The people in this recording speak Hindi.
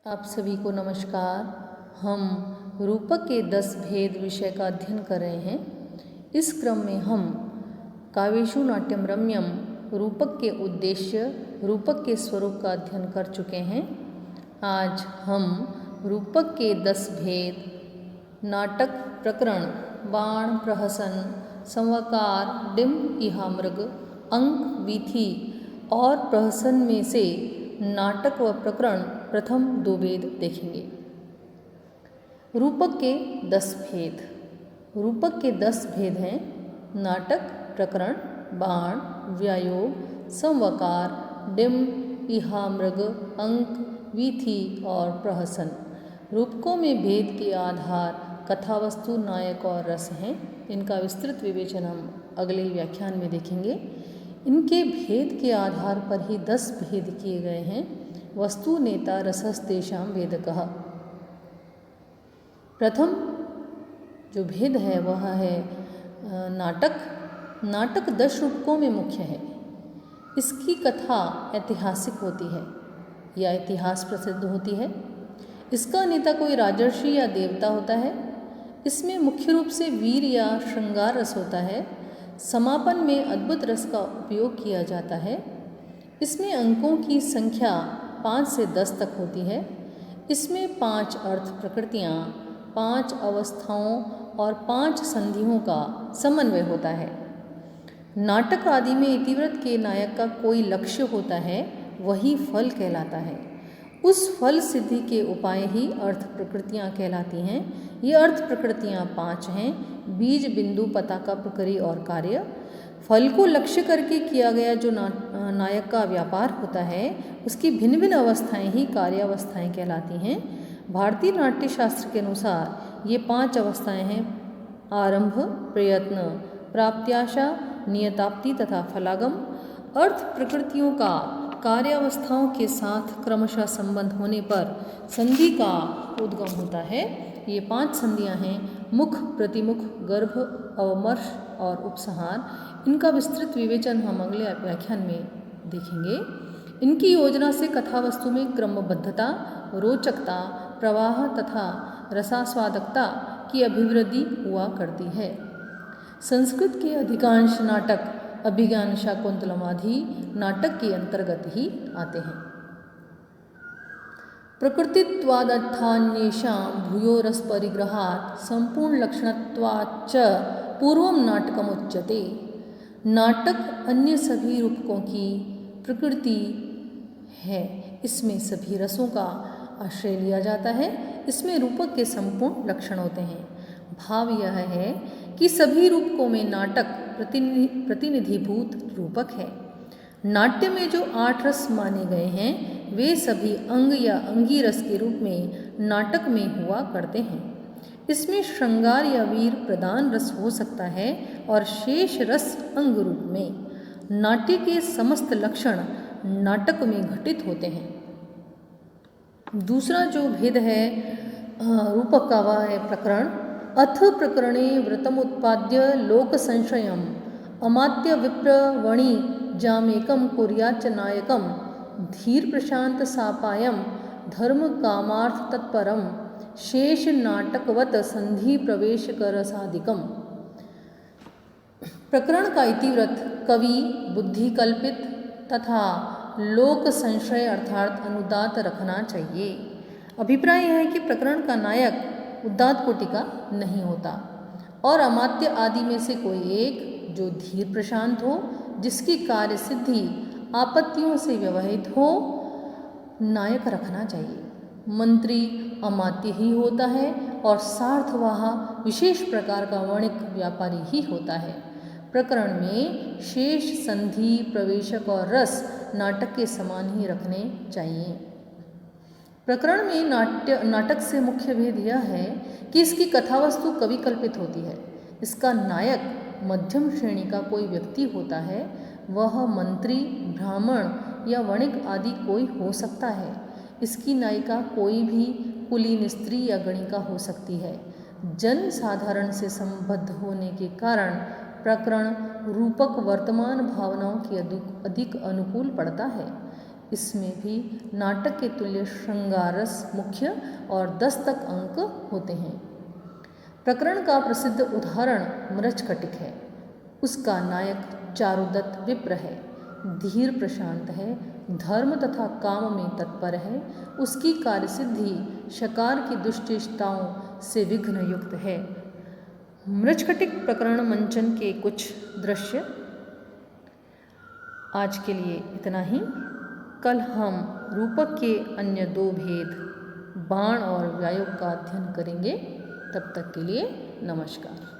आप सभी को नमस्कार। हम रूपक के 10 भेद विषय का अध्ययन कर रहे हैं। इस क्रम में हम काव्येषु नाट्यम रम्यम रूपक के उद्देश्य, रूपक के स्वरूप का अध्ययन कर चुके हैं। आज हम रूपक के 10 भेद, नाटक प्रकरण, बाण प्रहसन, संवाकार, डिम इहामृग, अंक, वीथी और प्रहसन में से नाटक व प्रकरण प्रथम 2 भेद देखेंगे। रूपक के 10 भेद। रूपक के 10 भेद हैं नाटक, प्रकरण, बाण, व्यायोग, संवाकार, डिम, इहामृग, अंक, वीथी और प्रहसन। रूपकों में भेद के आधार कथावस्तु, नायक और रस हैं। इनका विस्तृत विवेचन हम अगले ही व्याख्यान में देखेंगे। इनके भेद के आधार पर ही 10 भेद किए गए हैं। वस्तु नेता रसस्तेषां भेदकः। प्रथम जो भेद है वह है नाटक। नाटक 10 रूपकों में मुख्य है। इसकी कथा ऐतिहासिक होती है या इतिहास प्रसिद्ध होती है। इसका नेता कोई राजर्षि या देवता होता है। इसमें मुख्य रूप से वीर या श्रृंगार रस होता है। समापन में अद्भुत रस का उपयोग किया जाता है। इसमें अंकों की संख्या 5 से 10 तक होती है। इसमें 5 अर्थ प्रकृतियाँ, 5 अवस्थाओं और 5 संधियों का समन्वय होता है। नाटक आदि में इतिवृत्त के नायक का कोई लक्ष्य होता है, वही फल कहलाता है। उस फल सिद्धि के उपाय ही अर्थ प्रकृतियाँ कहलाती हैं। ये अर्थ प्रकृतियाँ 5 हैं: बीज, बिंदु, पताका, प्रकृति और कार्य। फल को लक्ष्य करके किया गया जो नायक का व्यापार होता है, उसकी भिन्न भिन्न अवस्थाएं ही कार्यावस्थाएं कहलाती हैं। भारतीय नाट्य शास्त्र के अनुसार ये 5 अवस्थाएं हैं: आरंभ, प्रयत्न, प्राप्त्याशा, नियताप्ति तथा फलागम। अर्थ प्रकृतियों का कार्यावस्थाओं के साथ क्रमशः संबंध होने पर संधि का उद्गम होता है। ये 5 संधियां हैं: मुख, प्रतिमुख, गर्भ, अवमर्श और उपसंहार। इनका विस्तृत विवेचन हम अगले व्याख्यान में देखेंगे। इनकी योजना से कथावस्तु में क्रमबद्धता, रोचकता, प्रवाह तथा रसास्वादकता की अभिवृद्धि हुआ करती है। संस्कृत के अधिकांश नाटक अभिज्ञान, शाकुंतलम आदि नाटक के अंतर्गत ही आते हैं। प्रकृतित्वादर्थान्येषां भूयोरसपरिग्रहात् संपूर्णलक्षणत्वाच्च पूर्वं नाटकमुच्यते। नाटक अन्य सभी रूपकों की प्रकृति है। इसमें सभी रसों का आश्रय लिया जाता है। इसमें रूपक के संपूर्ण लक्षण होते हैं। भाव यह है कि सभी रूपकों में नाटक प्रतिनिधिभूत रूपक है। नाट्य में जो 8 रस माने गए हैं, वे सभी अंग या अंगी रस के रूप में नाटक में हुआ करते हैं। इसमें श्रृंगार या वीर प्रधान रस हो सकता है और शेष रस अंग रूप में। नाट्य के समस्त लक्षण नाटक में घटित होते हैं। दूसरा जो भेद है रूपक का, वह है प्रकरण। अथ प्रकरणे व्रतमुत्पाद्य लोक संशयम अमात्य विप्र वणि जामेकम कुर्याच्च नायकम धीर प्रशांत सापायम धर्म कामार्थ तत्परम शेष नाटकवत संधि प्रवेश कर साधिकम। प्रकरण का इतिवृत्त कवि बुद्धि कल्पित तथा लोक संशय अर्थात अनुदात रखना चाहिए। अभिप्राय यह है कि प्रकरण का नायक उदात्त कोटि का नहीं होता और अमात्य आदि में से कोई एक जो धीर प्रशांत हो, जिसकी कार्य सिद्धि आपत्तियों से व्यवहित हो, नायक रखना चाहिए। मंत्री अमात्य ही होता है और सार्थवाह विशेष प्रकार का वणिक व्यापारी ही होता है। प्रकरण में शेष, संधि, प्रवेशक और रस नाटक के समान ही रखने चाहिए। प्रकरण में नाटक से मुख्य भेद यह है कि इसकी कथावस्तु कवि कल्पित होती है। इसका नायक मध्यम श्रेणी का कोई व्यक्ति होता है। वह मंत्री, ब्राह्मण या वणिक आदि कोई हो सकता है। इसकी नायिका कोई भी कुलीन स्त्री या गणिका हो सकती है। जन साधारण से संबद्ध होने के कारण प्रकरण रूपक वर्तमान भावनाओं की अधिक अनुकूल पड़ता है। इसमें भी नाटक के तुल्य श्रृंगारस मुख्य और 10 तक अंक होते हैं। प्रकरण का प्रसिद्ध उदाहरण मृच्छकटिक है। उसका नायक चारुदत्त विप्र है, धीर प्रशांत है, धर्म तथा काम में तत्पर है। उसकी कार्यसिद्धि शकार की दुश्चेष्टाओं से विघ्न युक्त है। मृच्छकटिक प्रकरण मंचन के कुछ दृश्य। आज के लिए इतना ही। कल हम रूपक के अन्य 2 भेद बाण और व्यायोग का अध्ययन करेंगे। तब तक के लिए नमस्कार।